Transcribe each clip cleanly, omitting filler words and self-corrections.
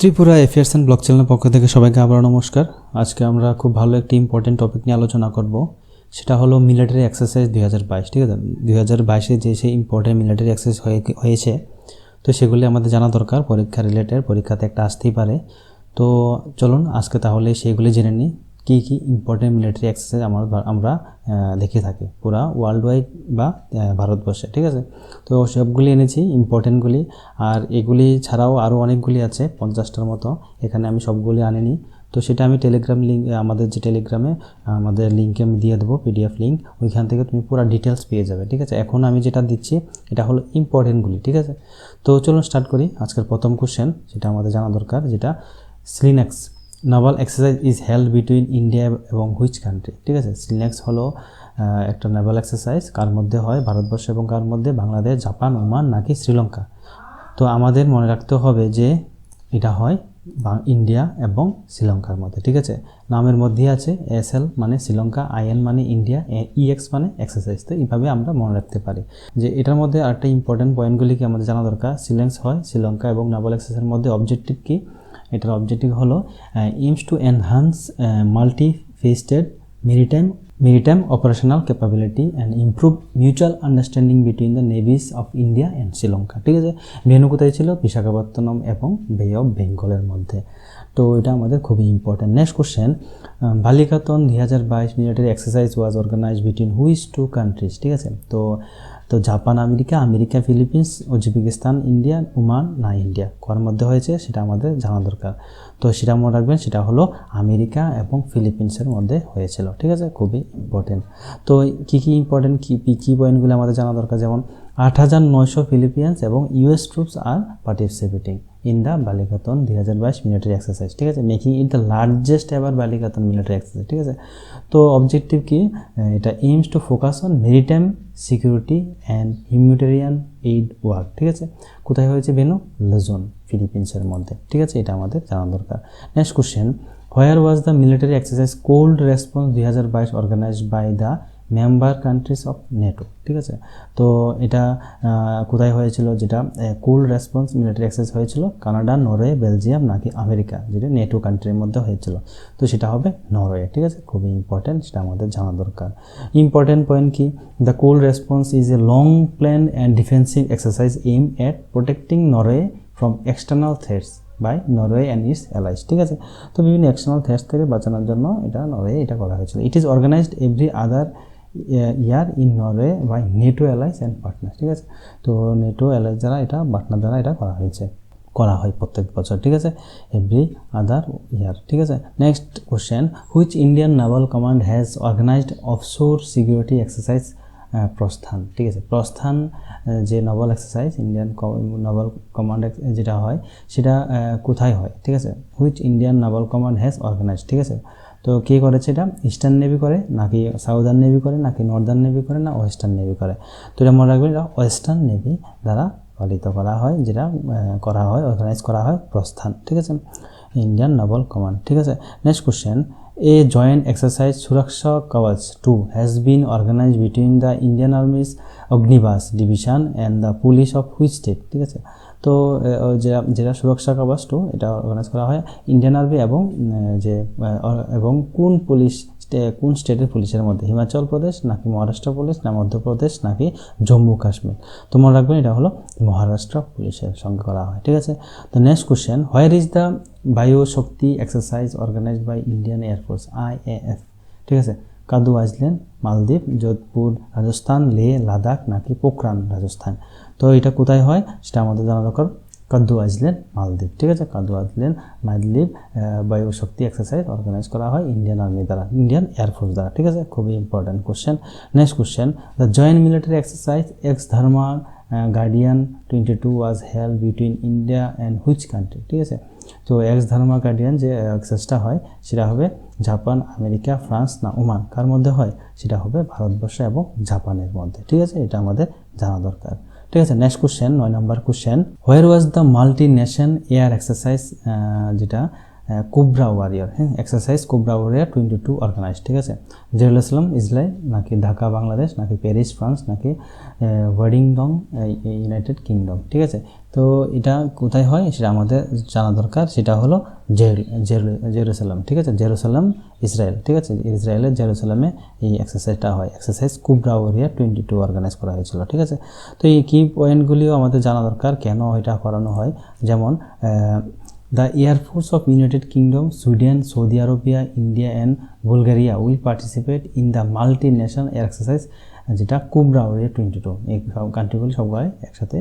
Tripura affairs and block চ্যানেলের পক্ষ থেকে সবাইকে আবার নমস্কার। আজকে আমরা খুব ভালো একটি ইম্পর্টেন্ট টপিক নিয়ে আলোচনা করব, সেটা হলো মিলিটারি এক্সারসাইজ 2022। ঠিক আছে, 2022-এ যে সেই ইম্পর্টেন্ট মিলিটারি এক্সারসাইজ হয়েছে, তো সেগুলি আমাদের জানা দরকার। পরীক্ষা রিলেটেড, পরীক্ষাতে একটা আসতেই পারে। তো চলুন আজকে তাহলে সেইগুলি জেনে নিই, কী কী ইম্পর্টেন্ট মিলিটারি এক্সারসাইজ আমরা দেখে থাকি পুরা ওয়ার্ল্ড ওয়াইড বা ভারতবর্ষে। ঠিক আছে, তো সবগুলি এনেছি ইম্পর্টেন্টগুলি, আর এগুলি ছাড়াও আরও অনেকগুলি আছে, 50টার মতো। এখানে আমি সবগুলি আনিনি, তো সেটা আমি টেলিগ্রাম লিঙ্ক, আমাদের যে টেলিগ্রামে আমাদের লিঙ্কে আমি দিয়ে দেবো, পিডিএফ লিঙ্ক, ওইখান থেকে তুমি পুরো ডিটেলস পেয়ে যাবে। ঠিক আছে, এখন আমি যেটা দিচ্ছি এটা হলো ইম্পর্টেন্টগুলি। ঠিক আছে, তো চলুন স্টার্ট করি। আজকের প্রথম কোশ্চেন, যেটা আমাদের জানা দরকার, যেটা SLINEX naval exercise is held between India এবং হুইচ কান্ট্রি। ঠিক আছে, স্লিনেক্স হলো একটা নাভাল এক্সারসাইজ, কার মধ্যে হয়? ভারতবর্ষ এবং কার মধ্যে? বাংলাদেশ, জাপান, ওমান নাকি শ্রীলঙ্কা। তো আমাদের মনে রাখতে হবে যে এটা হয় ইন্ডিয়া এবং শ্রীলঙ্কার মধ্যে। ঠিক আছে, নামের মধ্যে আছে SL মানে শ্রীলঙ্কা, IN মানে ইন্ডিয়া, EX মানে এক্সারসাইজ। তো এইভাবে আমরা মনে রাখতে পারি যে এটার মধ্যে আরেকটা ইম্পর্টেন্ট পয়েন্টগুলিকে আমাদের জানা দরকার। স্লিনেক্স হয় শ্রীলঙ্কা এবং নাভাল এক্সারসাইজের মধ্যে অবজেক্টিভ কি? এটার অবজেক্টিভ হলো aims to enhance multifaceted maritime operational capability and improve mutual understanding between the navies of India and Sri Lanka। ঠিক আছে, ভেন্যু কোথায় ছিল? বিশাখাপত্তনম এবং বে অফ বেঙ্গলের মধ্যে। তো এটা আমাদের খুবই important. Next question, Balikatan 2022 military exercise was organise between which two countries. ঠিক আছে, তো Japan, America, Philippines, Uzbekistan, India, Oman না ইন্ডিয়া, কার মধ্যে হয়েছে সেটা আমাদের জানা দরকার। তো সেটা মনে রাখবেন, সেটা হলো আমেরিকা এবং ফিলিপিন্সের মধ্যে হয়েছিল। ঠিক আছে, খুবই ইম্পর্টেন্ট। তো কী ইম্পর্টেন্ট কী পয়েন্টগুলো আমাদের জানা দরকার, যেমন 8,900 ফিলিপিয়ান্স এবং US troops are participating in the Balikatan 2022 military exercise. ঠিক আছে, making it the largest ever Balikatan military exercise. ঠিক আছে, তো অবজেক্টিভ কি? এটা aims to focus on maritime security and humanitarian aid work. ঠিক আছে, কোথায় হয়েছে? ভেন্যু লুজন, ফিলিপিন্সের মধ্যে। ঠিক আছে, এটা আমাদের জানা দরকার। Next question, where was the military exercise cold response 2022 organised by the member countries of NATO. ঠিক আছে, তো এটা কোথায় হয়েছিল? যেটা কোল্ড রেসপন্স মিলিটারি এক্সারসাইজ হয়েছিল কানাডা, নরওয়ে, বেলজিয়াম নাকি আমেরিকা, যেটা নেটো কান্ট্রির মধ্যে হয়েছিল। তো সেটা হবে নরওয়ে। ঠিক আছে, খুবই ইম্পর্টেন্ট, সেটা আমাদের জানা দরকার। ইম্পর্টেন্ট পয়েন্ট কি? The cold response is a long plan and defensive exercise aim at protecting Norway from external threats by Norway and its allies. ঠিক আছে, তো বিভিন্ন এক্সটার্নাল থ্রেটস থেকে বাঁচানোর জন্য এটা নরওয়ে এটা করা হয়েছিল। It is organised every other year in Norway by NATO allies and partner. ঠিক আছে, তো নেটো অ্যালাইজ দ্বারা, এটা পার্টনার দ্বারা এটা করা হয় প্রত্যেক বছর। ঠিক আছে, এভরি আদার ইয়ার। ঠিক আছে, next question, which Indian naval command has organised offshore security exercise Prasthan. ঠিক আছে, প্রস্থান যে naval exercise, Indian naval command যেটা হয়, সেটা কোথায় হয়? ঠিক আছে, which Indian naval command has organised. ঠিক আছে, তো কে করেছে এটা? ইস্টার্ন নেভি করে নাকি সাউদার্ন নেভি করে নাকি নর্দার্ন নেভি করে না ওয়েস্টার্ন নেভি করে? তো এটা মনে রাখবেন, এটা ওয়েস্টার্ন নেভি দ্বারা পালিত করা হয়, যেটা করা হয়, অর্গানাইজ করা হয় প্রস্থান। ঠিক আছে, ইন্ডিয়ান নাভাল কমান্ড। ঠিক আছে, next question, a joint exercise Suraksha Kavach 2 has been organise between the Indian army's Agnibaaz division and the police of which state. ঠিক আছে, তো যেটা সুরক্ষা কবচ 2, এটা অর্গানাইজ করা হয় ইন্ডিয়ান আর্মি এবং কোন স্টেটের পুলিশের মধ্যে? হিমাচল প্রদেশ নাকি মহারাষ্ট্র পুলিশ না মধ্যপ্রদেশ নাকি জম্মু কাশ্মীর? তো মনে রাখবেন, এটা হলো মহারাষ্ট্র পুলিশের সঙ্গে করা হয়। ঠিক আছে, তো next question, where is the Vayu Shakti exercise organised by Indian air force IAF। ঠিক আছে, কাদু আইল্যান্ড, মালদ্বীপ, যোধপুর রাজস্থান, লেহ লাদাখ নাকি পোখরান রাজস্থান? তো এটা কোথায় হয় সেটা আমাদের জানা দরকার। কাদু আইল্যান্ড, মালদ্বীপ। ঠিক আছে, কাদু আইল্যান্ড, মালদ্বীপ বায়ু শক্তি এক্সারসাইজ অর্গানাইজ করা হয় ইন্ডিয়ান আর্মি দ্বারা, ইন্ডিয়ান এয়ারফোর্স দ্বারা। ঠিক আছে, খুবই important question. Next question, the joint military exercise x Dharma guardian 22 was held between India and which country. ঠিক আছে, তো এক্স ধর্মা গার্ডিয়ান যে এক্সারসাইজটা হয় সেটা হবে জাপান, আমেরিকা, ফ্রান্স না ওমান, কার মধ্যে হয়? সেটা হবে ভারতবর্ষ এবং জাপানের মধ্যে। ঠিক আছে, এটা আমাদের জানা দরকার। ঠিক আছে, next question, 9 number question, where was the multi nation air exercise, যেটা কোবরা ওয়ারিয়র, হ্যাঁ, এক্সারসাইজ কোবরা ওয়ারিয়র 22 অর্গানাইজ, ঠিক আছে। জেরুসালেম ইসরায়েল, নাকি ঢাকা বাংলাদেশ, নাকি প্যারিস ফ্রান্স, নাকি ওয়েডিংটন ইউনাইটেড কিংডম, ঠিক আছে। তো এটা কোথায় হয় সেটা আমাদের জানা দরকার, সেটা হলো জেরুসালেম, ঠিক আছে, জেরুসালেম ইসরায়েল, ঠিক আছে, ইসরায়েলের জেরুসালেমে এই এক্সারসাইজটা হয়। এক্সারসাইজ কোবরা ওয়ারিয়র 22 অর্গানাইজ করা হয়েছিল, ঠিক আছে। তো এই কি পয়েন্টগুলিও আমাদের জানা দরকার, কেন এটা করানো হয়। যেমন the Air Force of United Kingdom, Sweden, Saudi Arabia, India and Bulgaria will participate in the multinational air exercise, যেটা কোবরা ওয়ারিয়র 22। এই কান্ট্রিগুলি সবাই একসাথে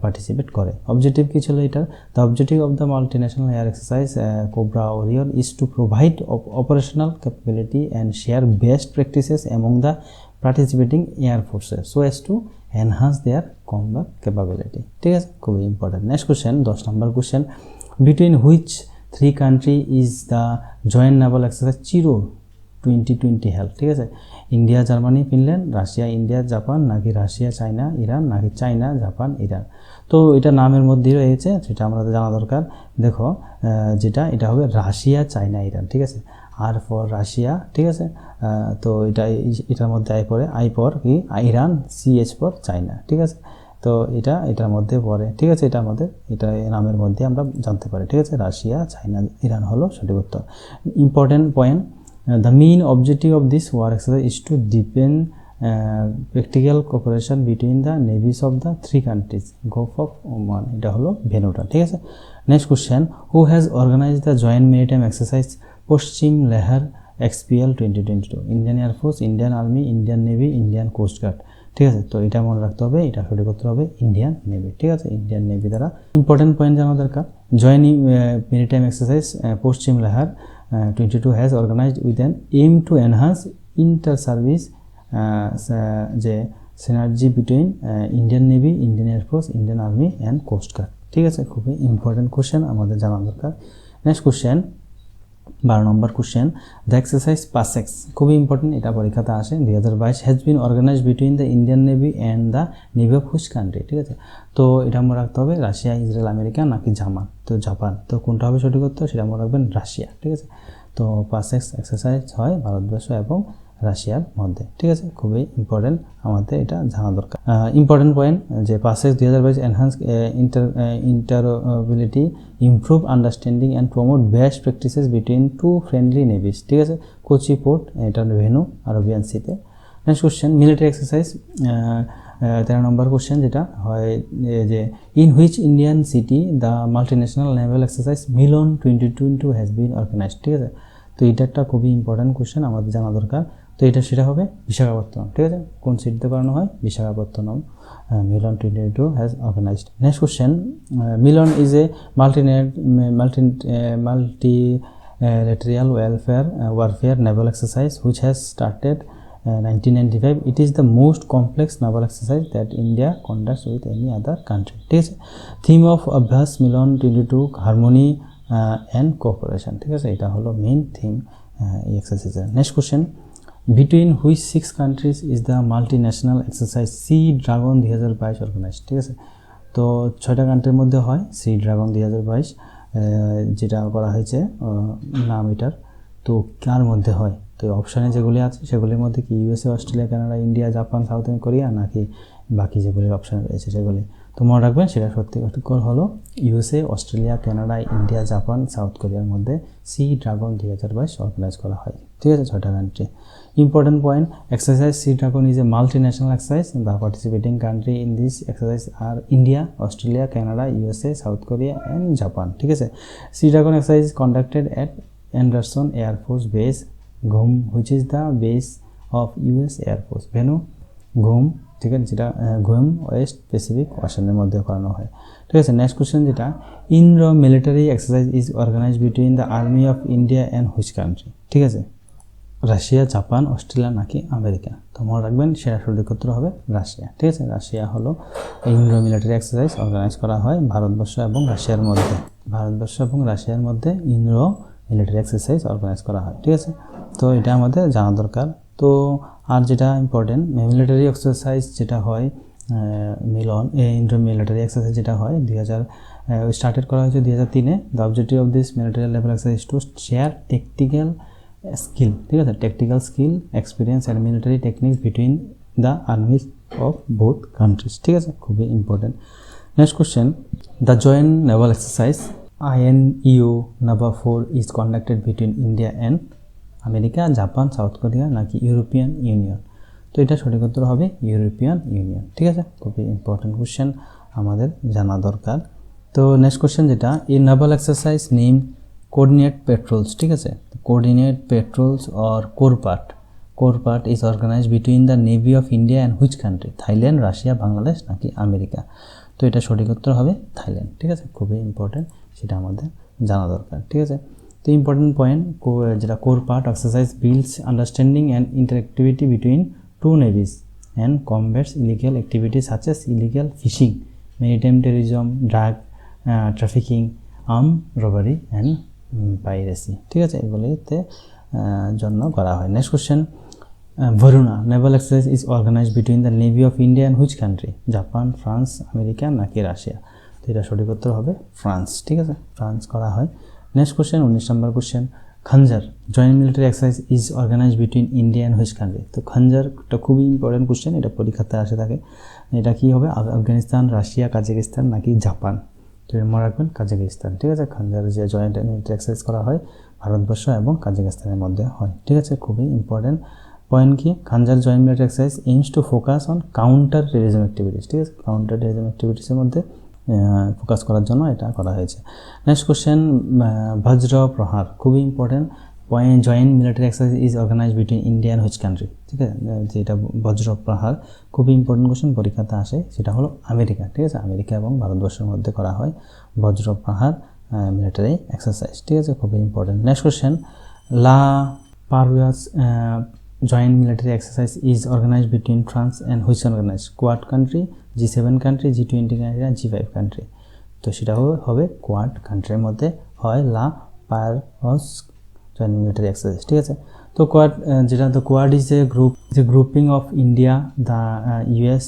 পার্টিসিপেট করে। অবজেক্টিভ কী ছিল এটার? The objective of the multinational air exercise cobra warrior is to provide operational capability and share best practices among the participating air forces so as to enhance their combat capability, ঠিক আছে, খুবই important. Next question, 10 নম্বর question, between which three country is the joint naval exercise চিরো 2020 held, ঠিক আছে। India, Germany, Finland, Russia, India, Japan, নাকি Russia, China, Iran, নাকি China, Japan, Iran. তো এটা নামের মধ্যেই রয়েছে, সেটা আমাদের জানা দরকার। দেখো যেটা এটা হবে রাশিয়া, চায়না, ইরান, ঠিক আছে। আর ফর রাশিয়া, ঠিক আছে। তো এটার মধ্যে আই পর কি ইরান, সিএচ ফর চায়না, ঠিক আছে। তো এটার মধ্যে পড়ে, ঠিক আছে। এটা নামের মধ্যে আমরা জানতে পারি, ঠিক আছে। রাশিয়া, চায়না, ইরান হলো সঠিক উত্তর। Important point, the main objective of this war exercise is to depend practical cooperation between the navies of the three countries gulf of Oman, এটা হলো ভেন্যুটা, ঠিক আছে। Next question, who has organise the joint maritime exercise Paschim Lehar XPL 2022? Indian air force, Indian army, Indian navy, Indian coast guard, ঠিক আছে। তো এটা মনে রাখতে হবে, এটা সঠিক উত্তর হবে ইন্ডিয়ান নেভি, ঠিক আছে, ইন্ডিয়ান নেভি দ্বারা। ইম্পর্টেন্ট পয়েন্ট জানা দরকার, joint maritime exercise Paschim Lehar 22 has organised with an aim to enhance inter service যে synergy between Indian navy, Indian air force, Indian army and coast guard, ঠিক আছে, খুবই ইম্পর্টেন্ট কোশ্চেন আমাদের জানা দরকার। Next question, 12 number question, the exercise PASSEX, খুবই important, এটা পরীক্ষাতে আসে। 2022 has been organise between the Indian navy and the navy of which country, ঠিক আছে। তো এটা মনে রাখতে হবে রাশিয়া, ইসরায়েল, আমেরিকা, নাকি জাপান। তো কোনটা হবে সঠিক উত্তর, সেটা মনে রাখবেন রাশিয়া, ঠিক আছে। তো পাসেক্স এক্সারসাইজ হয় ভারতবর্ষ এবং রাশিয়ার মধ্যে, ঠিক আছে, খুবই ইম্পর্টেন্ট, আমাদের এটা জানা দরকার। ইম্পর্টেন্ট পয়েন্ট যে PASSEX 2022 enhance interoperability, improve understanding and promote best practices between two friendly navies, ঠিক আছে। কোচি পোর্ট, এটা ভেনু, আরবিয়ান সিতে। Next question, military exercise 13 number question, যেটা হয় যে in which Indian city the multinational naval exercise Milan 2022 has been organised, ঠিক আছে। তো এটা একটা খুবই ইম্পর্টেন্ট কোশ্চেন, আমাদের জানা দরকার। তো সেটা হবে বিশাখাপত্তনম, ঠিক আছে। কোন সিটিতে করানো হয়? Visakhapatnam. Milan 2022 has organised. Next question, Milan is a multilateral warfare naval exercise which has started 1995. It is the most complex naval exercise that India conducts with any other country, ঠিক আছে। থিম অফ অভ্যাস মিলন 22 হারমোনি অ্যান্ড কোঅপারেশন, ঠিক আছে, এটা হলো main theme এই এক্সারসাইজের। Next question, between which 6 countries is the multinational exercise sea dragon 2022 organised, ঠিক আছে। তো 6টা কান্ট্রির মধ্যে হয় সি ড্রাগন 2022 যেটা করা হয়েছে নাম এটার। তো কার মধ্যে হয়? তো অপশানে যেগুলি আছে সেগুলির মধ্যে কি USA, Australia, Canada, India, Japan, South Korea, নাকি বাকি যেগুলির অপশানে রয়েছে সেগুলি? তো মনে রাখবেন সেটা সত্যিকার হলো USA, Australia, Canada, India, Japan, south কোরিয়ার মধ্যে সি ড্রাগন 2022 অর্গানাইজ করা হয়, ঠিক আছে, 6টা country. Important point, exercise sea dragon is a multinational exercise. The participating country in this exercise are India, Australia, Canada, USA, South Korea and Japan, ঠিক আছে। Sea dragon exercise conducted at Anderson air force base Guam which is the base of US air force venue Guam, ঠিক আছে, যেটা ঘুম West Pacific ওশানের মধ্যে করানো হয়, ঠিক আছে। নেক্সট কোশ্চেন, যেটা Indo military exercise is organise between the army of India and which country, ঠিক আছে, রাশিয়া, জাপান, অস্ট্রেলিয়া, নাকি আমেরিকা? তো মনে রাখবেন সেটা সঠিক উত্তর হবে রাশিয়া, ঠিক আছে। রাশিয়া হলো ইন্ডো মিলিটারি এক্সারসাইজ অর্গানাইজ করা হয় ভারতবর্ষ এবং রাশিয়ার মধ্যে ইন্ডো মিলিটারি এক্সারসাইজ অর্গানাইজ করা হয়, ঠিক আছে। তো এটা আমাদের জানা দরকার। তো আর যেটা ইম্পর্টেন্ট, মিলিটারি এক্সারসাইজ যেটা হয় মিলন ইন্ডো মিলিটারি এক্সারসাইজ যেটা হয় স্টার্টেড করা হয়েছে 2003-এ। The objective of this military level exercise to share tactical skill, ঠিক আছে, tactical skill, experience and military techniques between the armies of both countries, ঠিক আছে, খুবই important. Next question, the joint naval exercise INEO NAVA 4 is conducted between India and America, Japan, South Korea নাকি European union? তো এটা সঠিক উত্তর হবে European union, ঠিক আছে, খুবই ইম্পর্টেন্ট কোশ্চেন, আমাদের জানা দরকার। তো নেক্সট কোশ্চেন যেটা, এই naval exercise name coordinate patrols, ঠিক আছে, coordinate patrols or CORPAT is organise between the navy of India and which country? Thailand, Russia, Bangladesh নাকি আমেরিকা? তো এটা সঠিক উত্তর হবে থাইল্যান্ড, ঠিক আছে, খুবই ইম্পর্টেন্ট, সেটা আমাদের জানা দরকার, ঠিক আছে। তো ইম্পর্টেন্ট পয়েন্ট যেটা core part exercise builds understanding and interactivity between two navies and combats illegal activities such as illegal fishing, maritime terrorism, drug trafficking, arm robbery and piracy, ঠিক আছে, এগুলিতে জন্য করা হয়। Next question, Varuna naval exercise is organised between the navy of India and which country? Japan, France, America নাকি Russia? তো এটা সঠিক উত্তর হবে ফ্রান্স, ঠিক আছে, ফ্রান্স করা হয়। Next question, 19 number question, Khanjar joint military exercise is organised between India and which country? তো খঞ্জারটা খুবই ইম্পর্টেন্ট কোশ্চেন, এটা পরীক্ষাতে আসে থাকে। এটা কী হবে, আফগানিস্তান, রাশিয়া, কাজাকিস্তান নাকি জাপান? তো মনে রাখবেন কাজাকিস্তান, ঠিক আছে, খঞ্জার যে জয়েন্ট মিলিটারি এক্সারসাইজ করা হয় ভারতবর্ষ এবং কাজাকিস্তানের মধ্যে হয়, ঠিক আছে, খুবই ইম্পর্টেন্ট পয়েন্ট। কি, Khanjar joint military exercise aims to focus on counter terrorism activities, ঠিক আছে, কাউন্টার টেররিজম অ্যাক্টিভিটিসের মধ্যে ফোকাস করার জন্য এটা করা হয়েছে। নেক্সট কোশ্চেন, বজ্র প্রহার খুবই important point, joint military exercise is organise between India and which country? ঠিক আছে, যেটা বজ্র প্রহার খুবই ইম্পর্টেন্ট কোশ্চেন, পরীক্ষাতে আসে, সেটা হলো আমেরিকা, ঠিক আছে, আমেরিকা এবং ভারতবর্ষের মধ্যে করা হয় বজ্র প্রহার মিলিটারি এক্সারসাইজ, ঠিক আছে, খুবই important. Next question, La Perouse joint military exercise is organised between France and which organise? Quad country, G7 country, G20 country আর G5 কান্ট্রি? তো সেটা হবে কোয়াড কান্ট্রির মধ্যে হয় লা পারুয়াস জয়েন্ট মিলিটারি এক্সারসাইজ, ঠিক আছে। তো কোয়াড যেটা, তো Quad is a grouping of India, the US,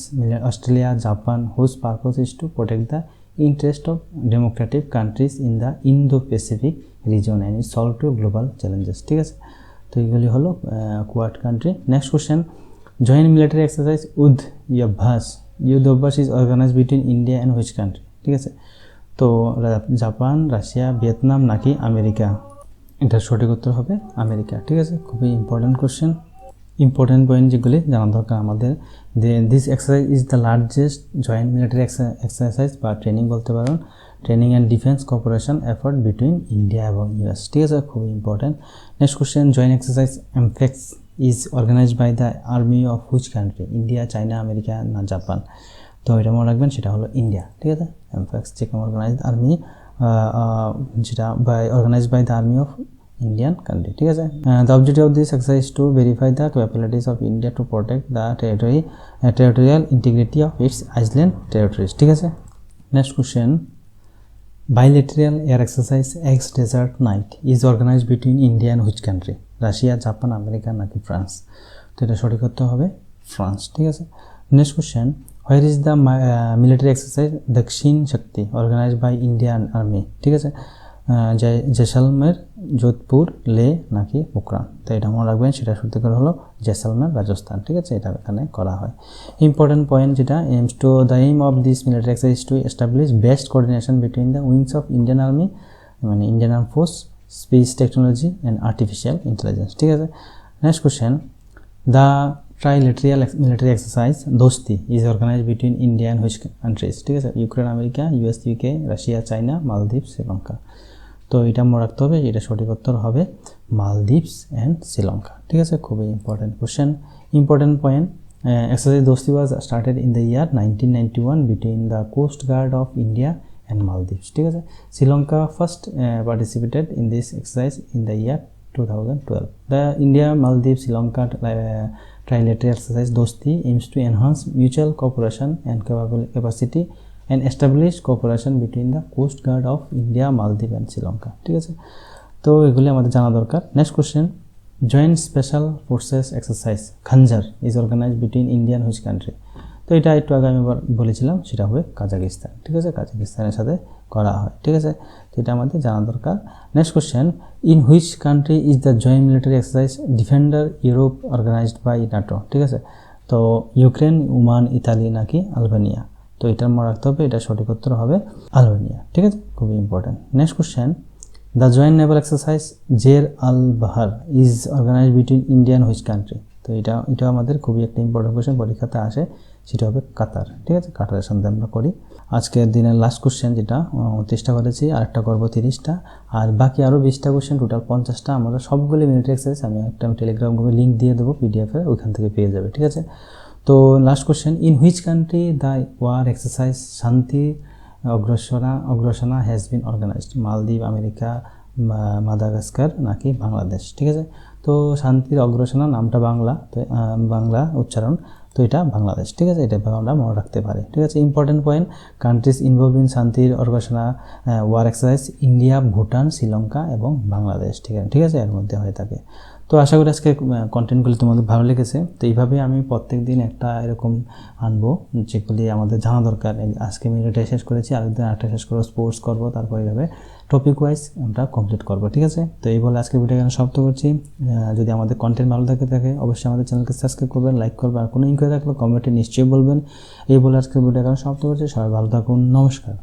Australia, Japan, whose purpose is to protect the interest of democratic countries in the Indo-Pacific region and solve to global challenges, ঠিক আছে। তো এগুলি হলো Quad country. Next question, joint military exercise Yudh Abhyas is organise between India and which country? ঠিক আছে, তো Japan, Russia, Vietnam নাকি America? এটার সঠিক উত্তর হবে আমেরিকা, ঠিক আছে, খুবই ইম্পর্টেন্ট কোশ্চেন, ইম্পর্টেন্ট পয়েন্ট যেগুলি জানা দরকার আমাদের। This exercise is the largest joint military exercise বা ট্রেনিং বলতে পারেন, training and defence cooperation effort between India এবং US, ঠিক আছে, খুবই important. Next question, joint exercise AMPHEX is organised by the army of which country? India, China, America না Japan? তো এটা মনে রাখবেন, সেটা হলো ইন্ডিয়া, ঠিক আছে, এমফেক্স যেটা অর্গানাইজড আর্মি, যেটা organised by the army of Indian country, ঠিক আছে। The objective of this exercise is to verify the capabilities of India to protect the territorial integrity of its island territories, ঠিক আছে। Next question, bilateral air exercise X Desert Night is organized between India and which country? Russia, Japan, America নাকি France? তো এটা সঠিক উত্তর হবে France, ঠিক আছে। Next question, where is the military exercise Dakshin Shakti organized by Indian Army? ঠিক আছে, জেসলমের, যোধপুর, লে নাকি পোখরান? তো এটা মনে রাখবেন, সেটা সত্যিকার হলো জেসলমের, রাজস্থান, ঠিক আছে, এটা এখানে করা হয়। ইম্পর্টেন্ট পয়েন্ট যেটা, aims to the aim of this military exercise to establish best coordination between the wings of Indian army, মানে Indian arm force, space technology and artificial intelligence, ঠিক আছে। Next question, the trilateral military exercise Dosti is organised between India and which countries? ঠিক আছে, Ukraine, America, US, UK, Russia, China, Maldives, Sri Lanka? তো এটা মনে রাখতে হবে, এটা সঠিক উত্তর হবে মালদ্বীপস অ্যান্ড শ্রীলঙ্কা, ঠিক আছে, খুবই important question. Important point, exercise Dosti was started in the year 1991 between the coast guard of India and Maldives, ঠিক আছে। Sri Lanka first participated in this exercise in the year 2012. The India-Maldives Sri-Lanka trilateral exercise Dosti aims to enhance mutual cooperation and capacity and establish cooperation between the Coast Guard of India, Maldives and Sri Lanka, ঠিক আছে। তো এগুলি আমাদের জানা দরকার। Next question, joint special forces exercise Khanjar is organised between Indian which country? তো এটা একটু আগে আমি বলেছিলাম, সেটা হবে কাজাকিস্তান, ঠিক আছে, কাজাকিস্তানের সাথে করা হয়, ঠিক আছে। তো এটা আমাদের জানা দরকার। Next question, in which country is the joint military exercise Defender Europe organised by NATO, ঠিক আছে। তো ইউক্রেন, ওমান, ইতালি নাকি আলবেনিয়া? তো এটা মনে রাখতে হবে, এটা সঠিক উত্তর হবে আলবেনিয়া, ঠিক আছে, খুবই important. Next question, the joint naval exercise Zair Al Bahr is organised between India and which country? তো এটা আমাদের খুবই একটা ইম্পর্টেন্ট কোশ্চেন, পরীক্ষাতে আসে, সেটা হবে কাতার, ঠিক আছে। কাতারের সাথে আমরা করি। আজকের দিনের লাস্ট কোশ্চেন, যেটা 29টা করেছি, আরেকটা করবো 30টা, আর বাকি আরও 20টা কোশ্চেন, টোটাল 50টা। আমরা সবগুলি মিলিটারি এক্সারসাইজ আমি একটা টেলিগ্রাম গ্রুপে লিঙ্ক দিয়ে দেবো, পিডিএফে, ওইখান থেকে পেয়ে যাবে, ঠিক আছে। তো last question, in which country the war exercise Shanti Ogrosena has been organised? মালদ্বীপ, আমেরিকা, মাদাগাস্কার নাকি বাংলাদেশ? ঠিক আছে। তো শান্তির অগ্রসনা নামটা বাংলা, তো বাংলা উচ্চারণ, তো এটা বাংলাদেশ, ঠিক আছে। এটা আমরা মনে রাখতে পারি, ঠিক আছে। Important point, countries involve in Shantir Ogroshena war exercise India, Bhutan, Sri Lanka এবং বাংলাদেশ, ঠিক আছে, এর মধ্যে হয়ে থাকে। তো আশা করি আজকে কন্টেন্টগুলি তোমাদের ভালো লেগেছে। তো এইভাবে আমি প্রত্যেক দিন একটা এরকম আনবো, যেগুলি আমাদের জানা দরকার। আজকে মিলিটারি শেষ করেছি, আরেকদিন আরেকটা শেষ করবো, স্পোর্টস করবো, তারপর এইভাবে টপিক ওয়াইজ আমরা কমপ্লিট করবো, ঠিক আছে। তো এই বলে আজকের ভিডিও এখানে সমাপ্ত করছি। যদি আমাদের কন্টেন্ট ভালো থাকে অবশ্যই আমাদের চ্যানেলকে সাবস্ক্রাইব করবেন, লাইক করবেন, আর কোনো ইনকোয়ারি থাকলে কমেন্টে নিশ্চয়ই বলবেন। এই বলে আজকের ভিডিও এখানে সমাপ্ত করছি। সবাই ভালো থাকুন, নমস্কার।